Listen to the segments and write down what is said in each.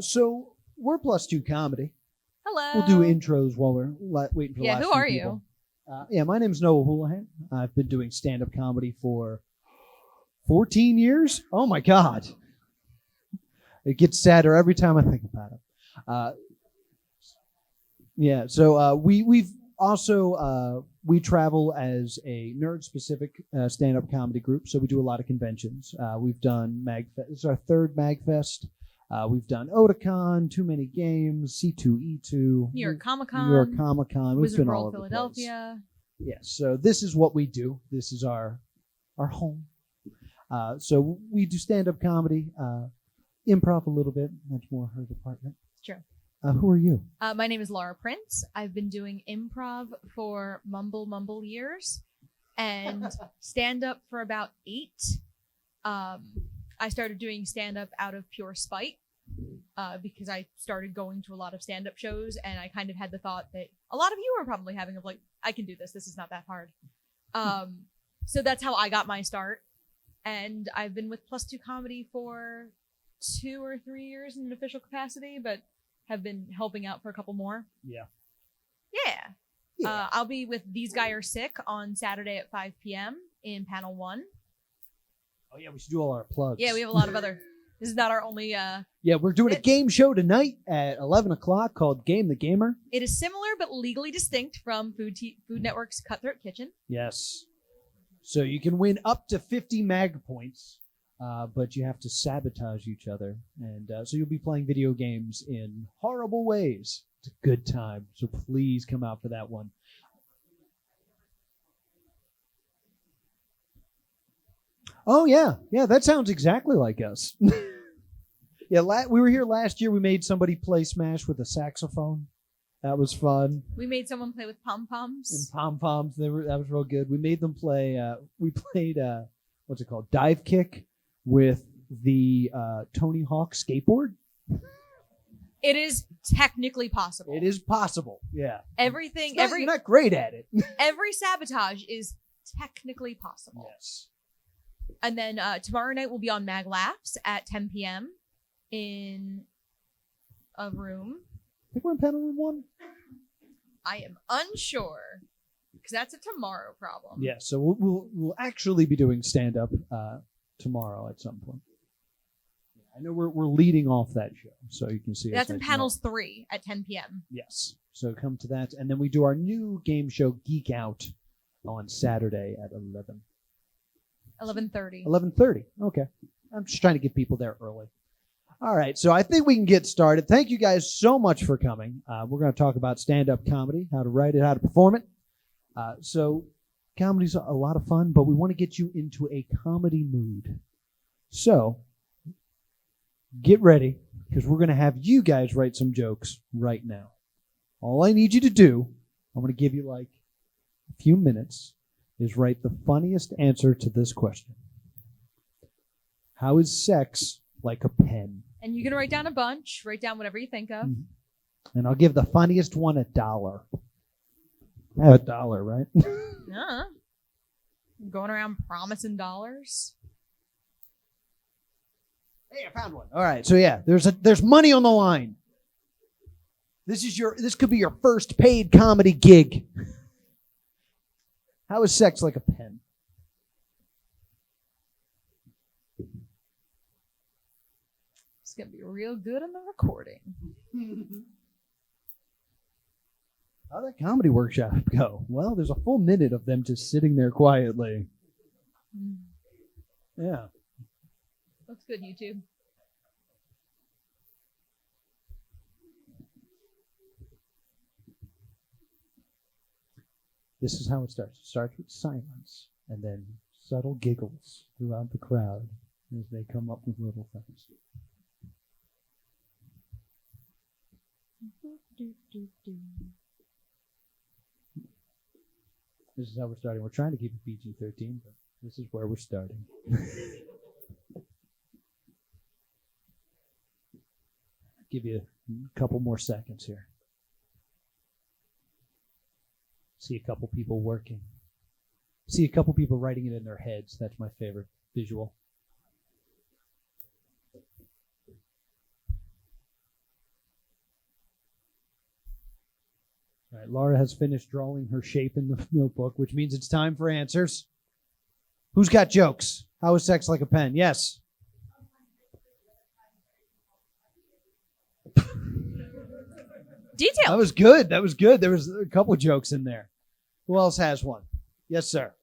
So we're plus two comedy. Hello. We'll do intros while we're waiting for the last who few are people. you? My name's Noah Houlihan. I've been doing stand-up comedy for 14 years. Oh, my God. It gets sadder every time I think about it. We've also, we travel as a nerd-specific stand-up comedy group, so we do a lot of conventions. We've done MAGFest. This is our third MAGFest. We've done Otakon, Too Many Games, C2E2, New York Comic Con, New York Comic Con. We've been all over Philadelphia. the place. Yes, so this is what we do. This is our home. So we do stand-up comedy, improv a little bit. That's more her department. Sure. Who are you? My name is Laura Prince. I've been doing improv for mumble years and stand-up for about 8. I started doing stand-up out of pure spite because I started going to a lot of stand-up shows, and I kind of had the thought that a lot of you are probably having of like, I can do this. This is not that hard. So that's how I got my start. And I've been with Plus Two Comedy for 2 or 3 years in an official capacity, but have been helping out for a couple more. Yeah. I'll be with These Guys Are Sick on Saturday at 5 p.m. in panel 1. Oh, yeah, we should do all our plugs. Yeah, we have a lot of other. This is not our only. We're doing a game show tonight at 11 o'clock called Game the Gamer. It is similar but legally distinct from Food Network's Cutthroat Kitchen. Yes. So you can win up to 50 mag points, but you have to sabotage each other. And so you'll be playing video games in horrible ways. It's a good time. So please come out for that one. Oh, yeah. Yeah, that sounds exactly like us. We were here last year. We made somebody play Smash with a saxophone. That was fun. We made someone play with pom-poms. And pom-poms. That was real good. We made them play, we played, what's it called? Dive kick with the Tony Hawk skateboard. It is technically possible. It is possible, yeah. You're not great at it. Every sabotage is technically possible. Yes. And then tomorrow night we'll be on Mag Laughs at 10 p.m. in a room. I think we're in panel room 1. I am unsure because that's a tomorrow problem. Yeah, so we'll actually be doing stand up tomorrow at some point. I know we're leading off that show, so you can see. That's in panels 3 at 10 p.m. Yes, so come to that, and then we do our new game show Geek Out on Saturday at 11:30. 11:30. Okay, I'm just trying to get people there early. All right, so I think we can get started. Thank you guys so much for coming. We're going to talk about stand-up comedy, how to write it, how to perform it. So comedy's a lot of fun, but we want to get you into a comedy mood. So get ready, because we're going to have you guys write some jokes right now. All I need you to do, I'm going to give you like a few minutes, is write the funniest answer to this question. How is sex like a pen? And you can write down a bunch. Write down whatever you think of. And I'll give the funniest one $1. I have $1, right? Going around promising dollars. Hey, I found one. All right, so yeah, there's money on the line. This could be your first paid comedy gig. How is sex like a pen? It's going to be real good in the recording. How'd that comedy workshop go? Well, there's a full minute of them just sitting there quietly. Yeah. Looks good, YouTube. This is how it starts. It starts with silence and then subtle giggles throughout the crowd as they come up with little things. This is how we're starting. We're trying to keep it PG-13, but this is where we're starting. Give you a couple more seconds here. See a couple people working. See a couple people writing it in their heads. That's my favorite visual. right, Laura has finished drawing her shape in the notebook, which means it's time for answers. Who's got jokes? How is sex like a pen? Yes. Detail. That was good. That was good. There was a couple jokes in there. Who else has one? Yes, sir.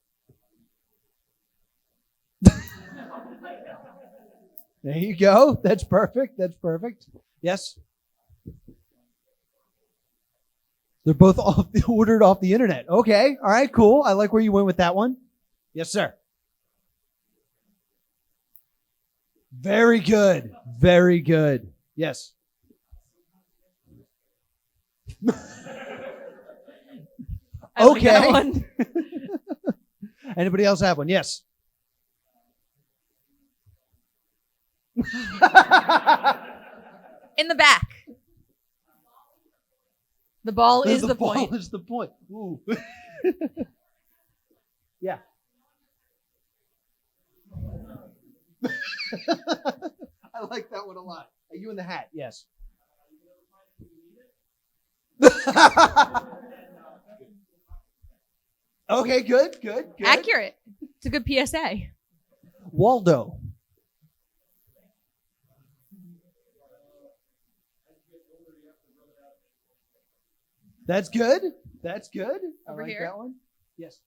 There you go. That's perfect. That's perfect. Yes. They're both ordered off the internet. Okay. All right. Cool. I like where you went with that one. Yes, sir. Very good. Very good. Yes. I like that Okay. one. Anybody else have one? Yes. In the back. The ball is the ball point. is the point. Ooh. Yeah. I like that one a lot. Are you in the hat? Yes. Okay, good. Accurate. It's a good PSA. Waldo. That's good. That's good. Over I like here? that one. Yes.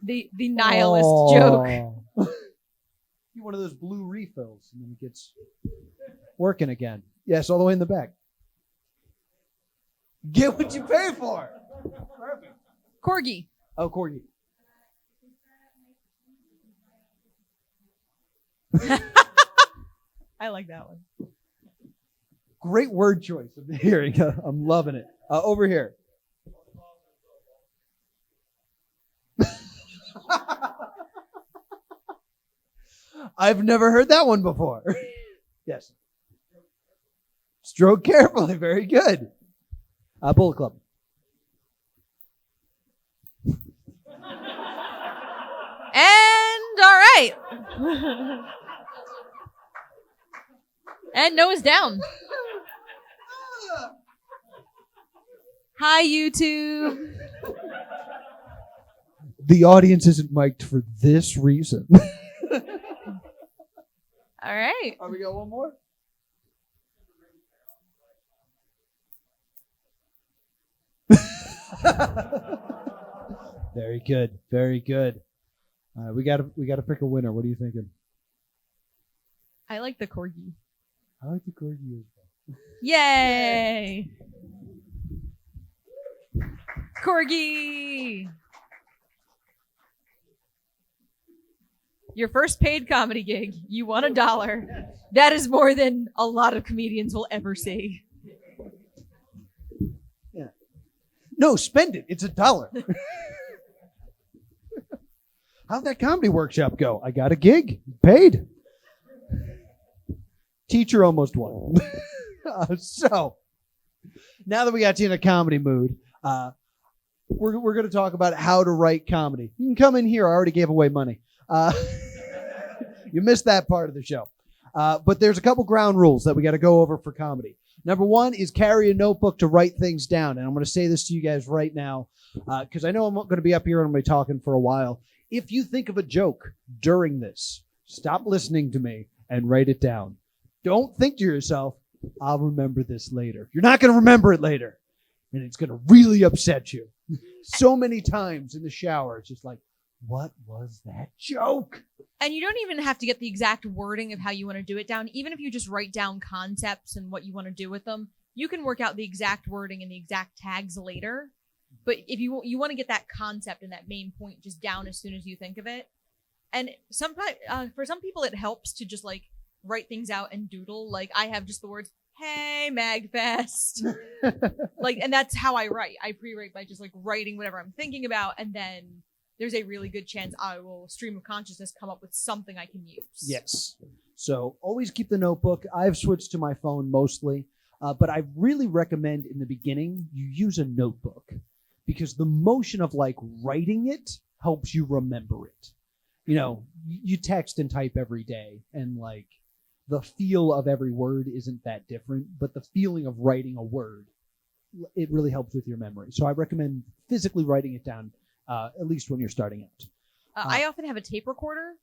The nihilist joke. You're one of those blue refills, and then it gets working again. Yes, all the way in the back. Get what you pay for. Perfect. Corgi. Oh, Corgi. I like that one. Great word choice. I'm hearing. I'm loving it. Over here. I've never heard that one before. Yes. Stroke carefully. Very good. Bullet Club. And all right. And nose down. Hi, YouTube. The audience isn't mic'd for this reason. All right. We got one more? Very good. Very good. We gotta pick a winner. What are you thinking? I like the corgi. I like the corgi as well. Yay! Corgi! Your first paid comedy gig. You won $1. That is more than a lot of comedians will ever see. Yeah. No, spend it. It's $1. How'd that comedy workshop go? I got a gig. Paid. Teacher almost won. So, now that we got you in a comedy mood, we're going to talk about how to write comedy. You can come in here. I already gave away money. You missed that part of the show. But there's a couple ground rules that we got to go over for comedy. Number one is carry a notebook to write things down. And I'm going to say this to you guys right now because I know I'm going to be up here and I'm going to be talking for a while. If you think of a joke during this, stop listening to me and write it down. Don't think to yourself, I'll remember this later. You're not going to remember it later. And it's going to really upset you. So many times in the shower, it's just like, what was that joke? And you don't even have to get the exact wording of how you want to do it down. Even if you just write down concepts and what you want to do with them, you can work out the exact wording and the exact tags later. But if you want to get that concept and that main point just down as soon as you think of it. And sometimes for some people, it helps to just like write things out and doodle. Like I have just the words, hey, MAGFest. And that's how I write. I pre-write by just like writing whatever I'm thinking about. And then there's a really good chance I will stream of consciousness come up with something I can use. Yes. So always keep the notebook. I've switched to my phone mostly, but I really recommend in the beginning you use a notebook because the motion of like writing it helps you remember it. You know, you text and type every day and like the feel of every word isn't that different, but the feeling of writing a word, it really helps with your memory. So I recommend physically writing it down, at least when you're starting out. I often have a tape recorder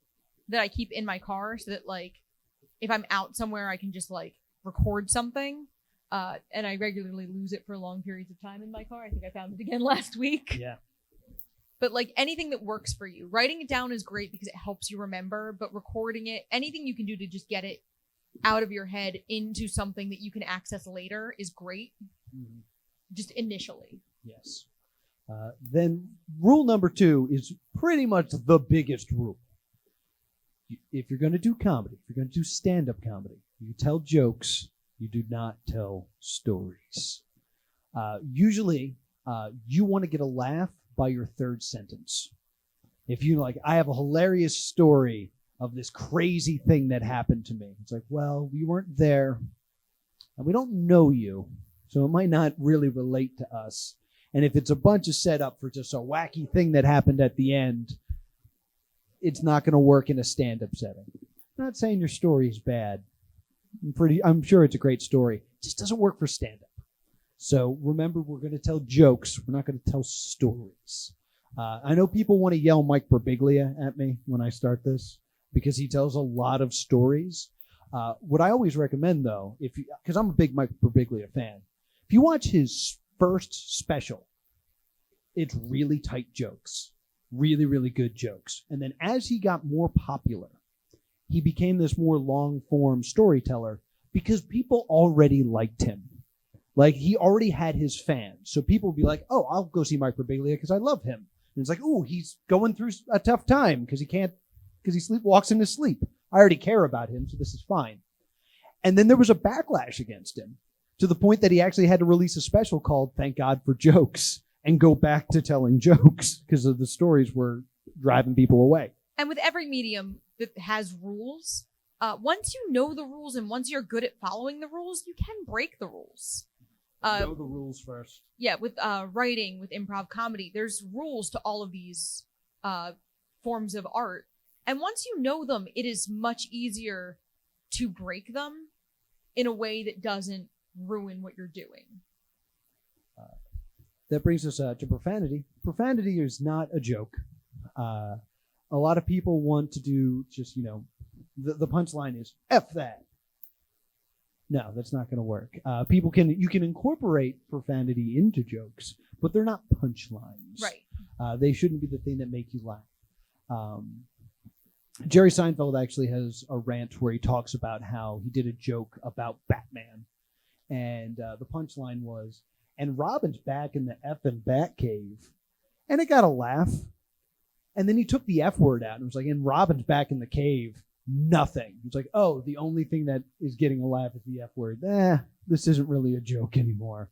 that I keep in my car so that, like, if I'm out somewhere, I can just, like, record something. And I regularly lose it for long periods of time in my car. I think I found it again last week. Yeah. But, like, anything that works for you. Writing it down is great because it helps you remember, but recording it, anything you can do to just get it out of your head into something that you can access later is great. Mm-hmm. Just initially. Yes. Then rule number 2 is pretty much the biggest rule. If you're going to do comedy, if you're going to do stand-up comedy, you tell jokes, you do not tell stories. Usually, you want to get a laugh by your third sentence. If you like, I have a hilarious story of this crazy thing that happened to me. It's like, well, we weren't there, and we don't know you, so it might not really relate to us. And if it's a bunch of setup for just a wacky thing that happened at the end, it's not going to work in a stand-up setting. I'm not saying your story is bad. I'm sure it's a great story. It just doesn't work for stand-up. So remember, we're going to tell jokes. We're not going to tell stories. I know people want to yell Mike Birbiglia at me when I start this because he tells a lot of stories. What I always recommend, though, because I'm a big Mike Birbiglia fan, if you watch his first special, it's really tight jokes, really, really good jokes. And then as he got more popular, he became this more long-form storyteller because people already liked him. Like, he already had his fans. So people would be like, oh, I'll go see Mike Birbiglia because I love him. And it's like, oh, he's going through a tough time because he sleepwalks in his sleep. I already care about him, so this is fine. And then there was a backlash against him to the point that he actually had to release a special called Thank God for Jokes and go back to telling jokes because of the stories were driving people away. And with every medium that has rules, once you know the rules and once you're good at following the rules, you can break the rules. Know the rules first. Yeah, with writing, with improv comedy, there's rules to all of these forms of art. And once you know them, it is much easier to break them in a way that doesn't ruin what you're doing. That brings us to profanity. Profanity is not a joke. A lot of people want to do just, the punchline is F that. No, that's not going to work. You can incorporate profanity into jokes, but they're not punchlines. Right. They shouldn't be the thing that make you laugh. Jerry Seinfeld actually has a rant where he talks about how he did a joke about Batman. And the punchline was, and Robin's back in the effing Batcave. And it got a laugh. And then he took the F word out and was like, and Robin's back in the cave. Nothing. It's like, oh, the only thing that is getting a laugh is the F word. This isn't really a joke anymore.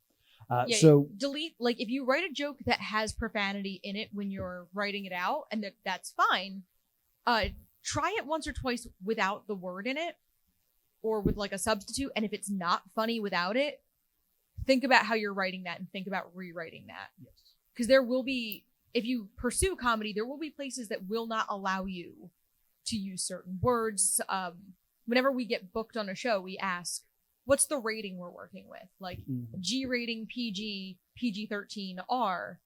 So delete, like, if you write a joke that has profanity in it when you're writing it out, and that's fine, try it once or twice without the word in it or with like a substitute. And if it's not funny without it, think about how you're writing that and think about rewriting that. Yes. Because there will be, if you pursue comedy, there will be places that will not allow you to use certain words. Whenever we get booked on a show, we ask, what's the rating we're working with? Like G rating, PG, PG-13, R.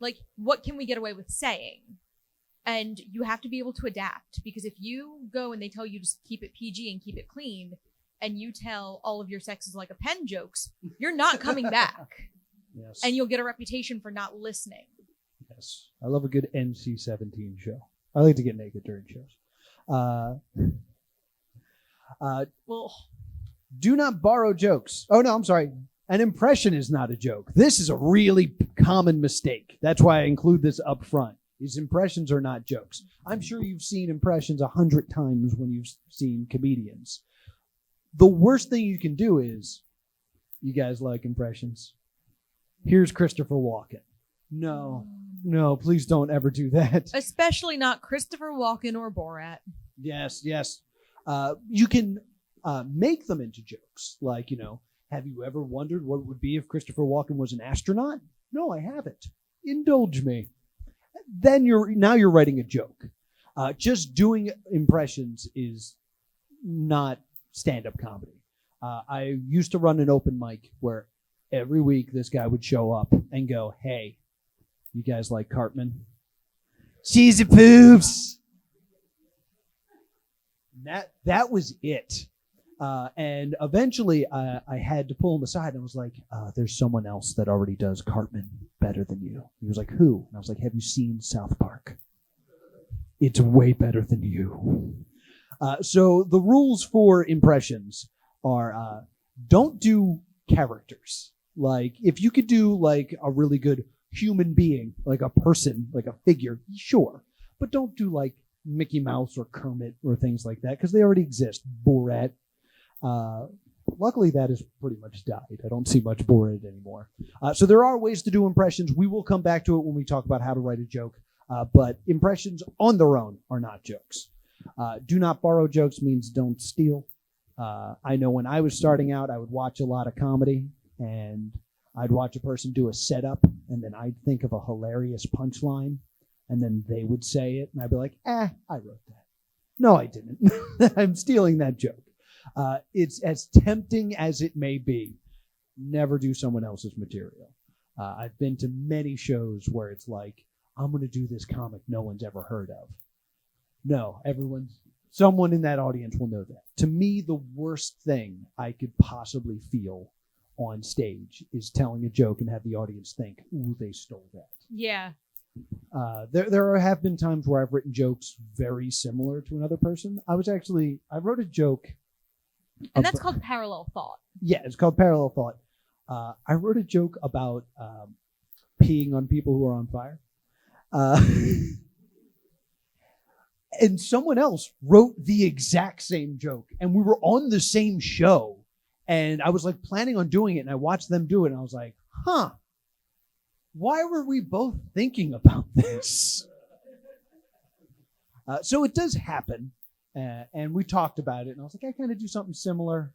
Like, what can we get away with saying? And you have to be able to adapt, because if you go and they tell you to keep it PG and keep it clean, and you tell all of your sex is like a pen jokes, you're not coming back. Yes. And you'll get a reputation for not listening. Yes. I love a good NC-17 show. I like to get naked during shows. Do not borrow jokes. Oh, no, I'm sorry. An impression is not a joke. This is a really common mistake. That's why I include this up front. These impressions are not jokes. I'm sure you've seen impressions 100 times when you've seen comedians. The worst thing you can do is, you guys like impressions? Here's Christopher Walken. No, please don't ever do that. Especially not Christopher Walken or Borat. Yes. You can make them into jokes. Like, have you ever wondered what it would be if Christopher Walken was an astronaut? No, I haven't. Indulge me. Then you're writing a joke. Just doing impressions is not stand-up comedy. I used to run an open mic where every week this guy would show up and go, "Hey, you guys like Cartman? Cheesy poops." That was it. And eventually I had to pull him aside and was like, "There's someone else that already does Cartman better than you." He was like, "Who?" And I was like, "Have you seen South Park? It's way better than you." So the rules for impressions are don't do characters. Like, if you could do like a really good human being, like a person, like a figure, sure. But don't do like Mickey Mouse or Kermit or things like that, because they already exist. Borat. Luckily, that has pretty much died. I don't see much Borat anymore. So there are ways to do impressions. We will come back to it when we talk about how to write a joke. But impressions on their own are not jokes. Do not borrow jokes means don't steal. I know when I was starting out, I would watch a lot of comedy, and I'd watch a person do a setup, and then I'd think of a hilarious punchline, and then they would say it, and I'd be like, I wrote that. No, I didn't. I'm stealing that joke. It's as tempting as it may be. Never do someone else's material. I've been to many shows where it's like, I'm going to do this comic no one's ever heard of. No, someone in that audience will know that. To me, the worst thing I could possibly feel on stage is telling a joke and have the audience think, "Ooh, they stole that." Yeah. There have been times where I've written jokes very similar to another person. I wrote a joke. And that's called parallel thought. Yeah, it's called parallel thought. I wrote a joke about peeing on people who are on fire. And someone else wrote the exact same joke, and we were on the same show, and I was like planning on doing it, and I watched them do it, and I was like, why were we both thinking about this? So it does happen, and we talked about it, and I was like, I kind of do something similar.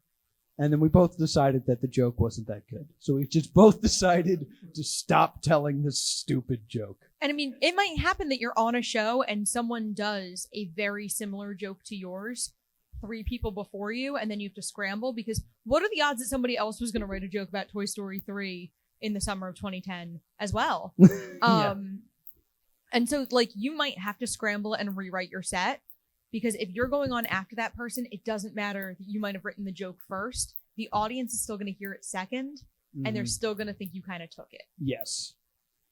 And then we both decided that the joke wasn't that good. So we just both decided to stop telling this stupid joke. And I mean, it might happen that you're on a show and someone does a very similar joke to yours 3 people before you, and then you have to scramble, because what are the odds that somebody else was going to write a joke about Toy Story 3 in the summer of 2010 as well? Yeah. And so, like, you might have to scramble and rewrite your set. Because if you're going on after that person, it doesn't matter that you might have written the joke first. The audience is still going to hear it second, and they're still going to think you kind of took it. Yes.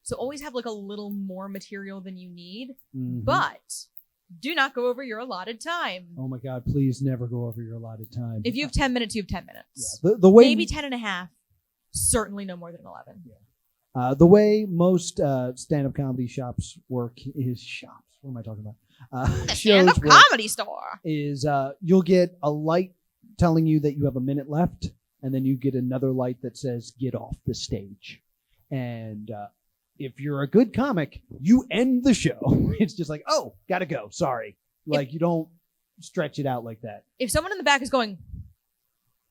So always have like a little more material than you need, but do not go over your allotted time. Oh my God, please never go over your allotted time. If you have 10 minutes, you have 10 minutes. Yeah. The way maybe 10 and a half, certainly no more than 11. Yeah. The way most stand-up comedy shops work is shops. What am I talking about? The stand-up comedy store is you'll get a light telling you that you have a minute left, and then you get another light that says "Get off the stage." And if you're a good comic, you end the show. It's just like, "Oh, gotta go. Sorry." Like, you don't stretch it out like that. If someone in the back is going,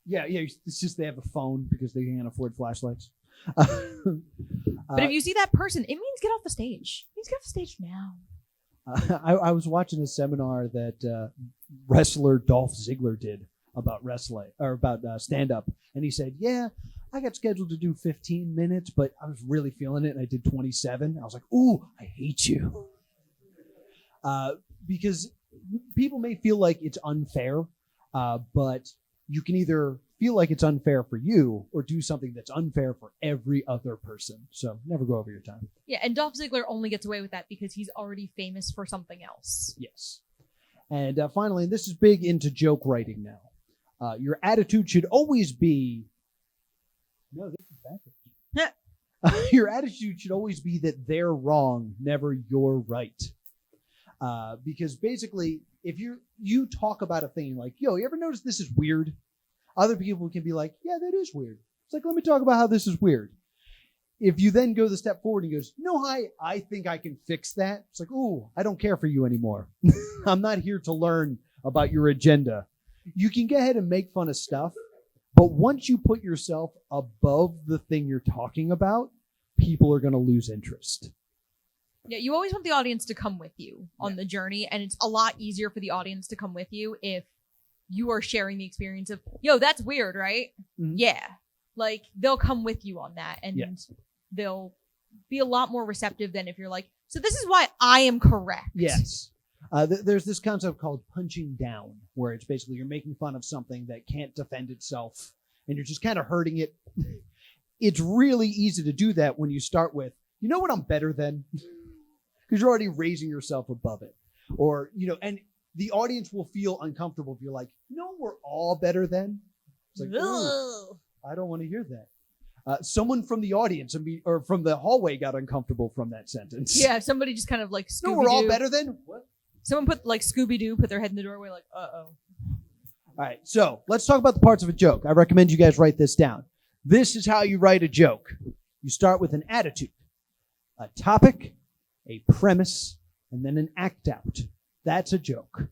yeah, it's just they have a phone because they can't afford flashlights. But if you see that person, it means get off the stage. It means get off the stage now. I was watching a seminar that wrestler Dolph Ziggler did about wrestling, or about stand-up, and he said, "Yeah, I got scheduled to do 15 minutes, but I was really feeling it, and I did 27." I was like, "Ooh, I hate you," because people may feel like it's unfair, but you can either feel like it's unfair for you or do something that's unfair for every other person. So never go over your time. Yeah, and Dolph Ziggler only gets away with that because he's already famous for something else. Yes. And finally, and this is big into joke writing now, your attitude should always be... No, this is backwards. Your attitude should always be that they're wrong, never you're right. Because basically, if you talk about a thing like, "Yo, you ever notice this is weird?" Other people can be like, "Yeah, that is weird." It's like, let me talk about how this is weird. If you then go the step forward and goes, "No, I think I can fix that." It's like, "Ooh, I don't care for you anymore. I'm not here to learn about your agenda." You can go ahead and make fun of stuff, but once you put yourself above the thing you're talking about, people are going to lose interest. Yeah, you always want the audience to come with you on the journey, and it's a lot easier for the audience to come with you if you are sharing the experience of, yo, that's weird, right? Mhm. Yeah. Like, they'll come with you on that, and Yeah. they'll be a lot more receptive than if you're like, so this is why I am correct. Yes. There's this concept called punching down, where it's basically you're making fun of something that can't defend itself, and you're just kind of hurting it. It's really easy to do that when you start with, you know what I'm better than? Because you're already raising yourself above it. Or, and the audience will feel uncomfortable if you're like, no, we're all better than. It's like, ooh, I don't want to hear that. Someone from the audience or from the hallway got uncomfortable from that sentence. Yeah, somebody just kind of like Scooby-Doo. No, we're all better than? What? Someone put like Scooby-Doo, put their head in the doorway like, uh-oh. All right, so let's talk about the parts of a joke. I recommend you guys write this down. This is how you write a joke. You start with an attitude, a topic, a premise, and then an act out. That's a joke.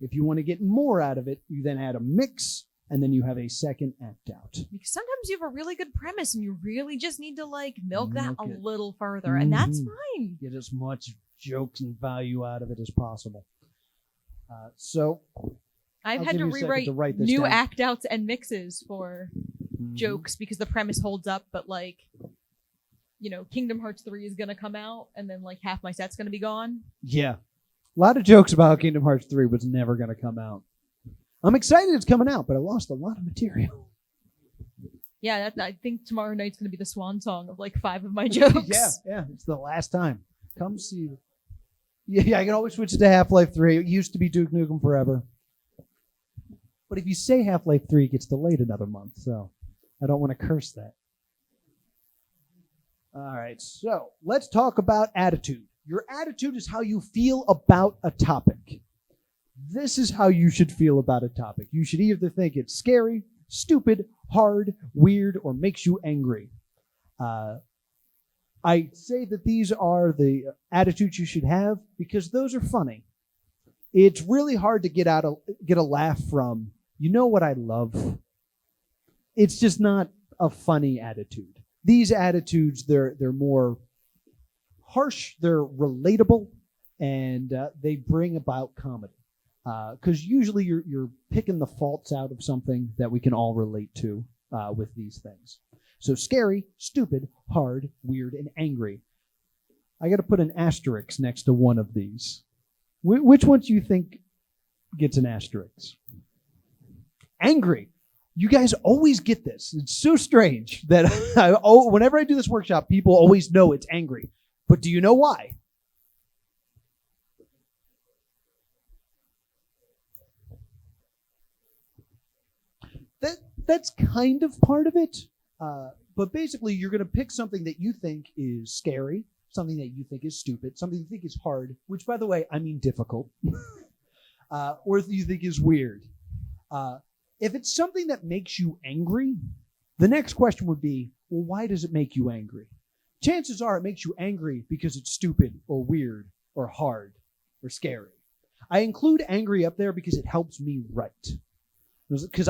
If you want to get more out of it, you then add a mix, and then you have a second act out. Because sometimes you have a really good premise and you really just need to like milk that a Milk it. little further, and that's fine. Get as much jokes and value out of it as possible. So I've I'll had give to you a second to write this new down. act outs and mixes for jokes because the premise holds up, but like, Kingdom Hearts 3 is gonna come out and then like half my set's gonna be gone. Yeah. A lot of jokes about how Kingdom Hearts 3 was never going to come out. I'm excited it's coming out, but I lost a lot of material. Yeah, I think tomorrow night's gonna be the swan song of like 5 of my jokes. Yeah, it's the last time. Come see it. Yeah, I can always switch it to Half-Life 3. It used to be Duke Nukem Forever. But if you say Half-Life 3, it gets delayed another month, so I don't want to curse that. All right, so let's talk about attitude. Your attitude is how you feel about a topic. This is how you should feel about a topic. You should either think it's scary, stupid, hard, weird, or makes you angry. I say that these are the attitudes you should have because those are funny. It's really hard to get a laugh from, you know what I love? It's just not a funny attitude. These attitudes, they're more harsh, they're relatable, and they bring about comedy. Because usually you're picking the faults out of something that we can all relate to with these things. So scary, stupid, hard, weird, and angry. I got to put an asterisk next to one of these. Which one do you think gets an asterisk? Angry. You guys always get this. It's so strange that whenever I do this workshop, people always know it's angry. But do you know why? That's kind of part of it. But basically, you're going to pick something that you think is scary, something that you think is stupid, something you think is hard, which, by the way, I mean difficult, or you think is weird. If it's something that makes you angry, the next question would be, well, why does it make you angry? Chances are it makes you angry because it's stupid or weird or hard or scary. I include angry up there because it helps me write. Because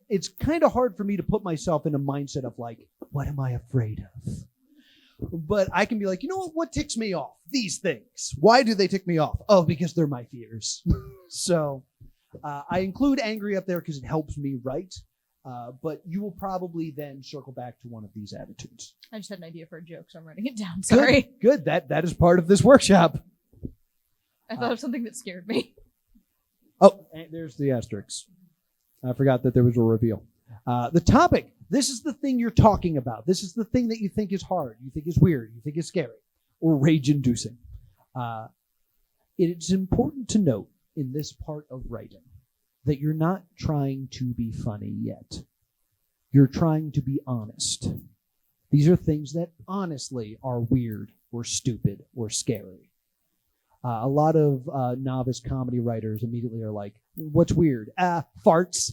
it's kind of hard for me to put myself in a mindset of like, what am I afraid of? But I can be like, you know what ticks me off? These things. Why do they tick me off? Oh, because they're my fears. So I include angry up there because it helps me write. But you will probably then circle back to one of these attitudes. I just had an idea for a joke, so I'm writing it down. Sorry. Good. That is part of this workshop. I thought of something that scared me. Oh, and there's the asterisk. I forgot that there was a reveal. The topic. This is the thing you're talking about. This is the thing that you think is hard, you think is weird, you think is scary, or rage-inducing. It's important to note in this part of writing that you're not trying to be funny yet. You're trying to be honest. These are things that honestly are weird or stupid or scary. A lot of novice comedy writers immediately are like, what's weird? Farts.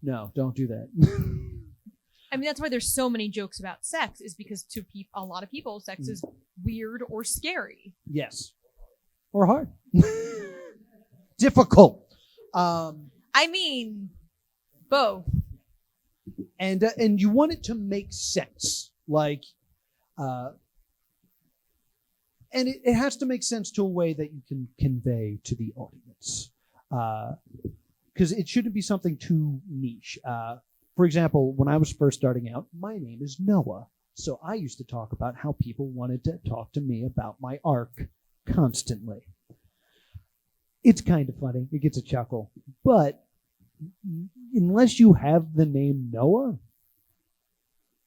No, don't do that. I mean, that's why there's so many jokes about sex, is because to a lot of people, sex is weird or scary. Yes. Or hard. Difficult. I mean, both. And you want it to make sense. Like, and it has to make sense to a way that you can convey to the audience. because it shouldn't be something too niche. For example, when I was first starting out, my name is Noah. So I used to talk about how people wanted to talk to me about my arc constantly. It's kind of funny. It gets a chuckle. But unless you have the name Noah,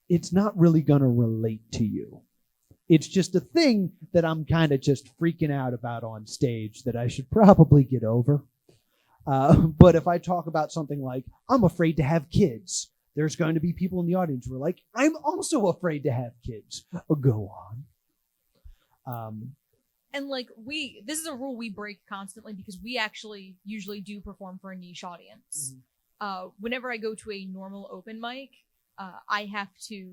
it's not really going to relate to you. It's just a thing that I'm kind of just freaking out about on stage that I should probably get over. But if I talk about something like, I'm afraid to have kids, there's going to be people in the audience who are like, I'm also afraid to have kids. Go on. And like this is a rule we break constantly because we actually usually do perform for a niche audience. Whenever I go to a normal open mic, I have to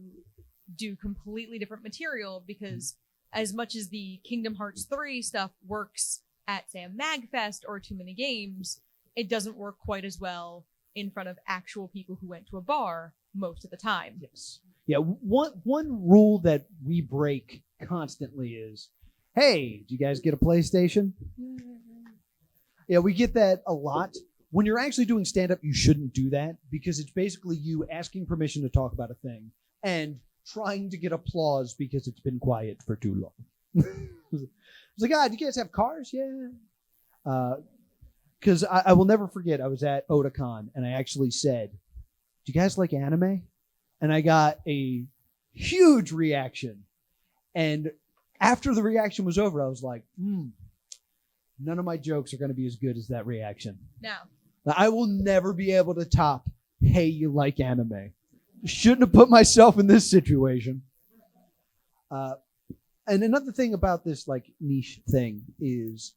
do completely different material because as much as the Kingdom Hearts 3 stuff works at, say, a MAGFest or Too Many Games, it doesn't work quite as well in front of actual people who went to a bar most of the time. Yes. Yeah, one rule that we break constantly is, hey, do you guys get a PlayStation? Yeah, we get that a lot. When you're actually doing stand-up, you shouldn't do that because it's basically you asking permission to talk about a thing and trying to get applause because it's been quiet for too long. It's like, do you guys have cars? Yeah. Because I will never forget, I was at Otakon and I actually said, do you guys like anime? And I got a huge reaction. And after the reaction was over, I was like, none of my jokes are going to be as good as that reaction. No. I will never be able to top, hey, you like anime. Shouldn't have put myself in this situation. And another thing about this like niche thing is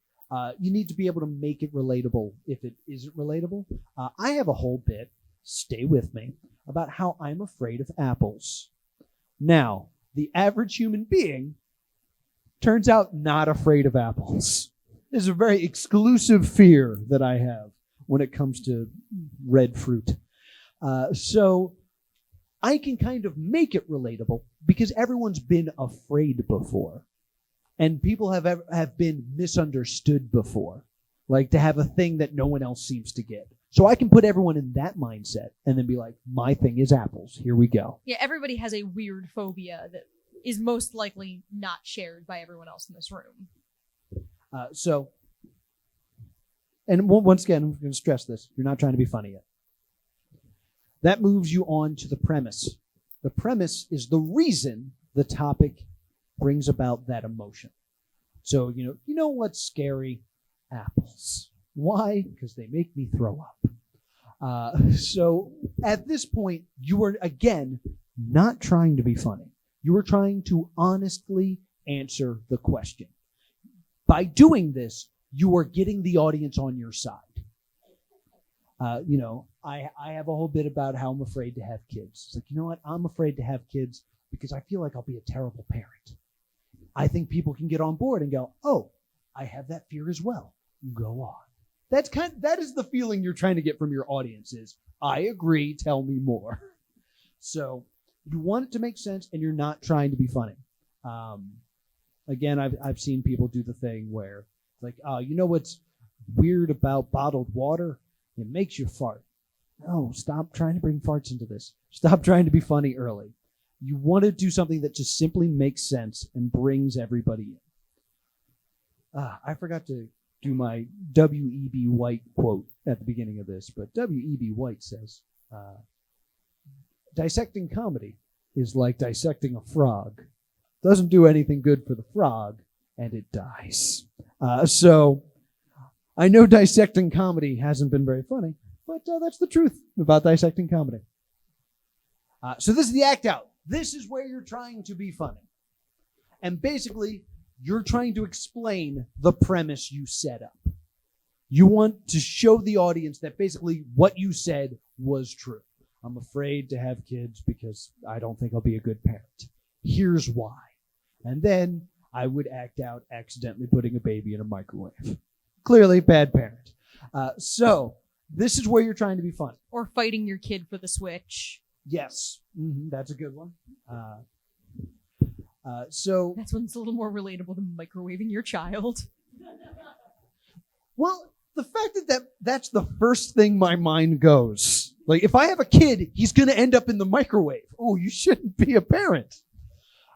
you need to be able to make it relatable if it isn't relatable. I have a whole bit, stay with me, about how I'm afraid of apples. Now, the average human being turns out not afraid of apples. This is a very exclusive fear that I have when it comes to red fruit. So I can kind of make it relatable because everyone's been afraid before. And people have been misunderstood before. Like to have a thing that no one else seems to get. So I can put everyone in that mindset and then be like, my thing is apples. Here we go. Yeah, everybody has a weird phobia that is most likely not shared by everyone else in this room. And once again, I'm going to stress this. You're not trying to be funny yet. That moves you on to the premise. The premise is the reason the topic brings about that emotion. So, you know what's scary? Apples. Why? Because they make me throw up. So at this point, you are, again, not trying to be funny. You are trying to honestly answer the question. By doing this, you are getting the audience on your side. I have a whole bit about how I'm afraid to have kids. It's like, you know what? I'm afraid to have kids because I feel like I'll be a terrible parent. I think people can get on board and go, oh, I have that fear as well. Go on. That is the feeling you're trying to get from your audience is, I agree, tell me more. So you want it to make sense and you're not trying to be funny. Again, I've seen people do the thing where like, you know what's weird about bottled water? It makes you fart. No, stop trying to bring farts into this. Stop trying to be funny early. You want to do something that just simply makes sense and brings everybody in. I forgot to do my W.E.B. White quote at the beginning of this, but W.E.B. White says, dissecting comedy is like dissecting a frog. Doesn't do anything good for the frog, and it dies. So I know dissecting comedy hasn't been very funny, but that's the truth about dissecting comedy. So this is the act out. This is where you're trying to be funny. And basically, you're trying to explain the premise you set up. You want to show the audience that basically what you said was true. I'm afraid to have kids because I don't think I'll be a good parent. Here's why. And then I would act out accidentally putting a baby in a microwave. Clearly, bad parent. So this is where you're trying to be funny. Or fighting your kid for the Switch. Yes, that's a good one. So that's one's a little more relatable than microwaving your child. Well, the fact that's the first thing my mind goes. Like, if I have a kid, he's going to end up in the microwave. Oh, you shouldn't be a parent.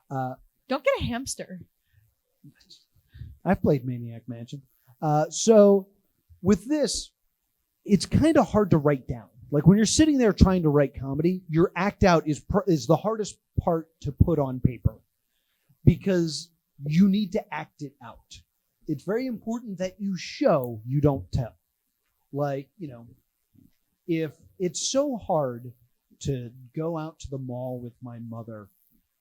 Don't get a hamster. I've played Maniac Mansion. So with this, it's kind of hard to write down. Like, when you're sitting there trying to write comedy, your act out is the hardest part to put on paper because you need to act it out. It's very important that you show, you don't tell. Like, if it's so hard to go out to the mall with my mother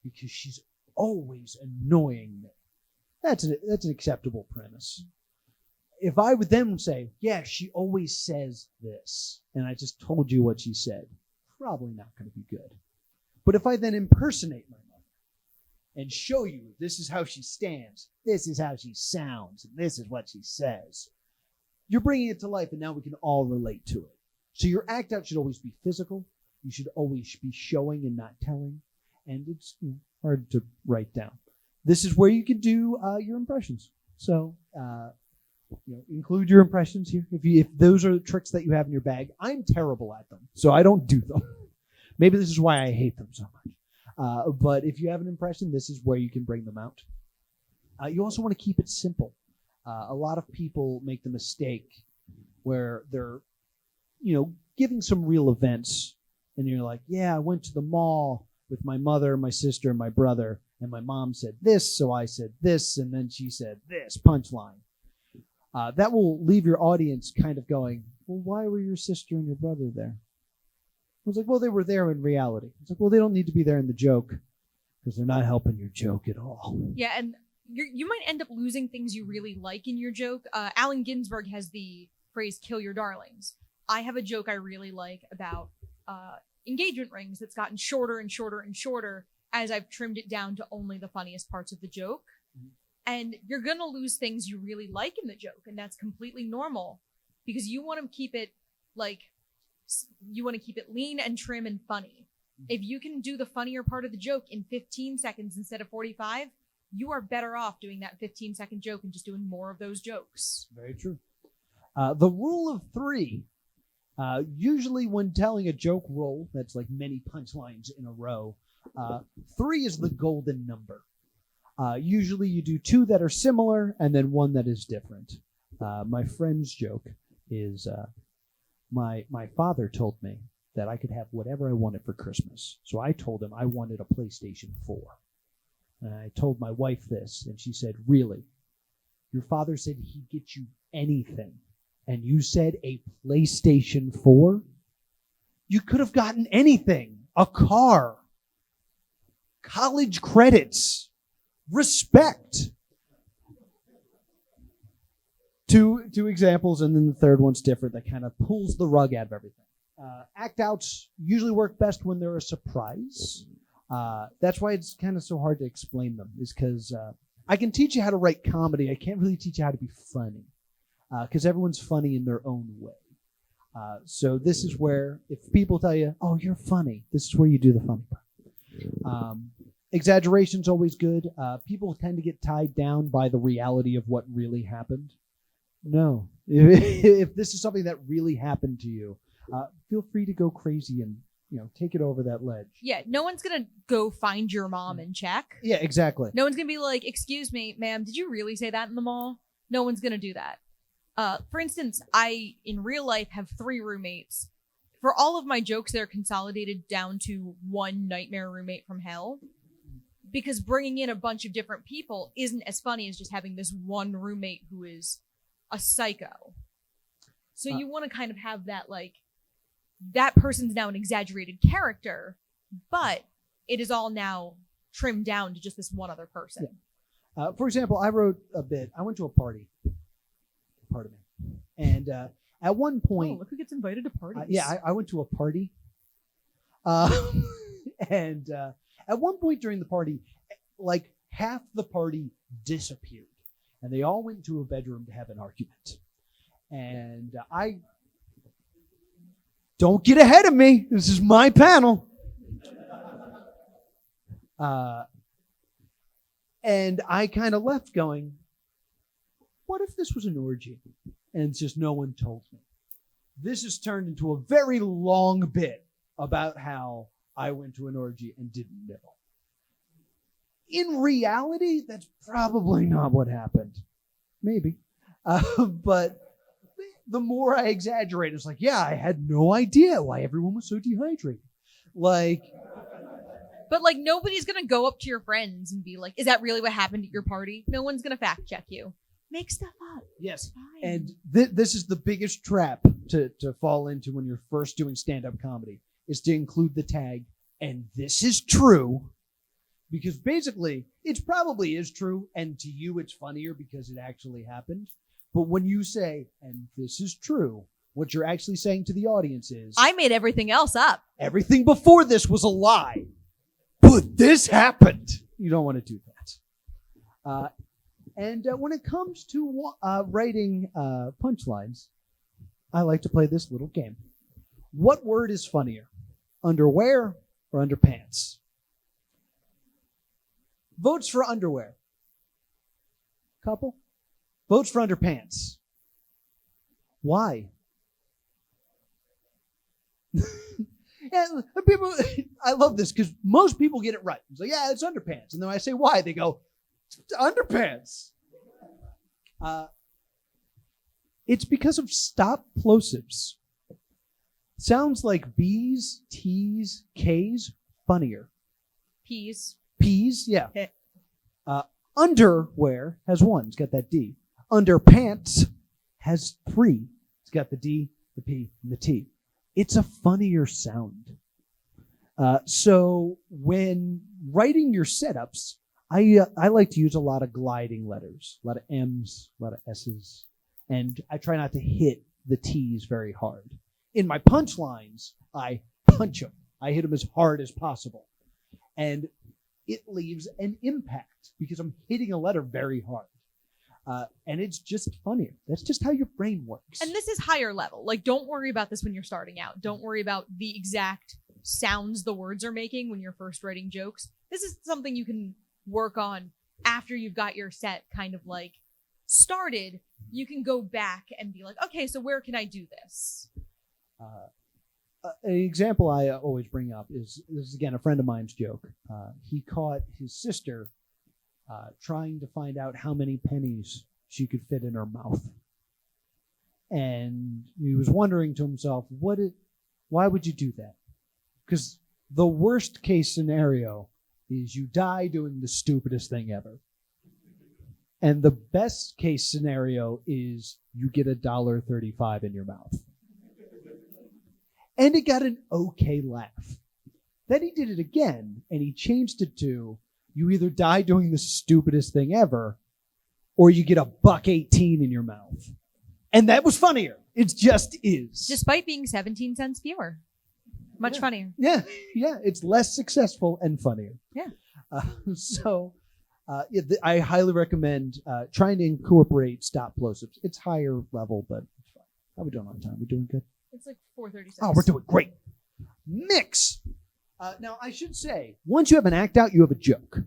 because she's always annoying me, that's an acceptable premise. If I would then say, yeah, she always says this, and I just told you what she said, probably not going to be good. But if I then impersonate my mother and show you this is how she stands, this is how she sounds, and this is what she says, you're bringing it to life, and now we can all relate to it. So your act out should always be physical. You should always be showing and not telling, and it's hard to write down. This is where you can do your impressions. So include your impressions here. If those are the tricks that you have in your bag, I'm terrible at them, so I don't do them. Maybe this is why I hate them so much. But if you have an impression, this is where you can bring them out. You also want to keep it simple. A lot of people make the mistake where they're, giving some real events, and you're like, yeah, I went to the mall with my mother, my sister, and my brother, and my mom said this, so I said this, and then she said this, punchline. That will leave your audience kind of going, well, why were your sister and your brother there? I was like, well, they were there in reality. It's like, well, they don't need to be there in the joke because they're not helping your joke at all. Yeah, and you might end up losing things you really like in your joke. Allen Ginsberg has the phrase, kill your darlings. I have a joke I really like about engagement rings that's gotten shorter and shorter and shorter as I've trimmed it down to only the funniest parts of the joke. Mm-hmm. And you're going to lose things you really like in the joke, and that's completely normal because you want to keep it lean and trim and funny. Mm-hmm. If you can do the funnier part of the joke in 15 seconds instead of 45, you are better off doing that 15-second joke and just doing more of those jokes. Very true. The rule of three. Usually when telling a joke roll, that's like many punchlines in a row, 3 is the golden number. Usually you do 2 that are similar and then 1 that is different. My friend's joke is my father told me that I could have whatever I wanted for Christmas. So I told him I wanted a PlayStation 4. And I told my wife this, and she said, really? Your father said he'd get you anything, and you said a PlayStation 4? You could have gotten anything. A car. College credits. Respect. Two examples, and then the third one's different. That kind of pulls the rug out of everything. Act outs usually work best when they're a surprise. That's why it's kind of so hard to explain them, is because I can teach you how to write comedy. I can't really teach you how to be funny, because everyone's funny in their own way. So this is where, if people tell you, oh, you're funny, this is where you do the funny part. Exaggeration's always good. People tend to get tied down by the reality of what really happened. No. If this is something that really happened to you, feel free to go crazy and take it over that ledge. Yeah, no one's going to go find your mom and check. Yeah, exactly. No one's going to be like, excuse me, ma'am, did you really say that in the mall? No one's going to do that. For instance, I, in real life, have 3 roommates. For all of my jokes, they're consolidated down to one nightmare roommate from hell. Because bringing in a bunch of different people isn't as funny as just having this one roommate who is a psycho. So you want to kind of have that, that person's now an exaggerated character, but it is all now trimmed down to just this one other person. Yeah. For example, I wrote a bit. I went to a party. Pardon me. And at one point... Oh, look who gets invited to parties. I went to a party. And at one point during the party, half the party disappeared. And they all went to a bedroom to have an argument. And I... Don't get ahead of me. This is my panel. And I kind of left going, what if this was an orgy? and it's just no one told me. This has turned into a very long bit about how I went to an orgy and didn't know. In reality, that's probably not what happened. Maybe. But the more I exaggerate, it's like, yeah, I had no idea why everyone was so dehydrated. Like... But, like, nobody's going to go up to your friends and be like, is that really what happened at your party? No one's going to fact check you. Make stuff up. Yes. Fine. And this is the biggest trap to fall into when you're first doing stand-up comedy, is to include the tag, and this is true, because basically it probably is true, and to you it's funnier because it actually happened. But when you say, and this is true, what you're actually saying to the audience is, I made everything else up. Everything before this was a lie. But this happened. You don't want to do that. And when it comes to writing punchlines, I like to play this little game. What word is funnier? Underwear or underpants? Votes for underwear. Couple? Votes for underpants. Why? Yeah, people, I love this because most people get it right. It's like, yeah, it's underpants. And then I say, why? They go, underpants. It's because of stop plosives. Sounds like B's, T's, K's, funnier. P's. P's, yeah. Underwear has 1. It's got that D. Underpants has 3. It's got the D, the P, and the T. It's a funnier sound. So when writing your setups, I like to use a lot of gliding letters, a lot of M's, a lot of S's, and I try not to hit the T's very hard. In my punchlines, I punch them. I hit them as hard as possible. And it leaves an impact because I'm hitting a letter very hard. And it's just funnier. That's just how your brain works. And this is higher level. Like, don't worry about this when you're starting out. Don't worry about the exact sounds the words are making when you're first writing jokes. This is something you can work on after you've got your set kind of like started. You can go back and be like, okay, so where can I do this? An example I always bring up is, this is again a friend of mine's joke. He caught his sister trying to find out how many pennies she could fit in her mouth. And he was wondering to himself, why would you do that? Because the worst case scenario is you die doing the stupidest thing ever. And the best case scenario is you get $1.35 in your mouth. And it got an okay laugh. Then he did it again, and he changed it to, you either die doing the stupidest thing ever, or you get $1.18 in your mouth. And that was funnier. It just is. Despite being 17 cents fewer. Much funnier. Yeah. It's less successful and funnier. Yeah. I highly recommend trying to incorporate stop plosives. It's higher level, but it's fine. How are we doing on time? We doing good? It's like 4:36. Oh, we're doing great. Mix. Now, I should say, once you have an act out, you have a joke.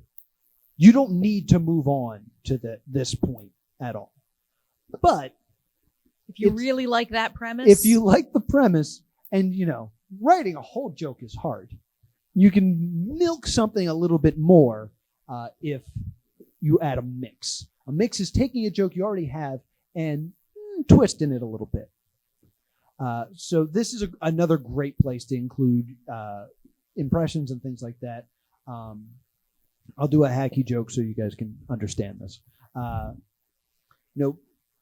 You don't need to move on to this point at all. But if you really like that premise. If you like the premise, and, writing a whole joke is hard. You can milk something a little bit more if you add a mix. A mix is taking a joke you already have and twisting it a little bit. So this is another great place to include impressions and things like that. I'll do a hacky joke so you guys can understand this.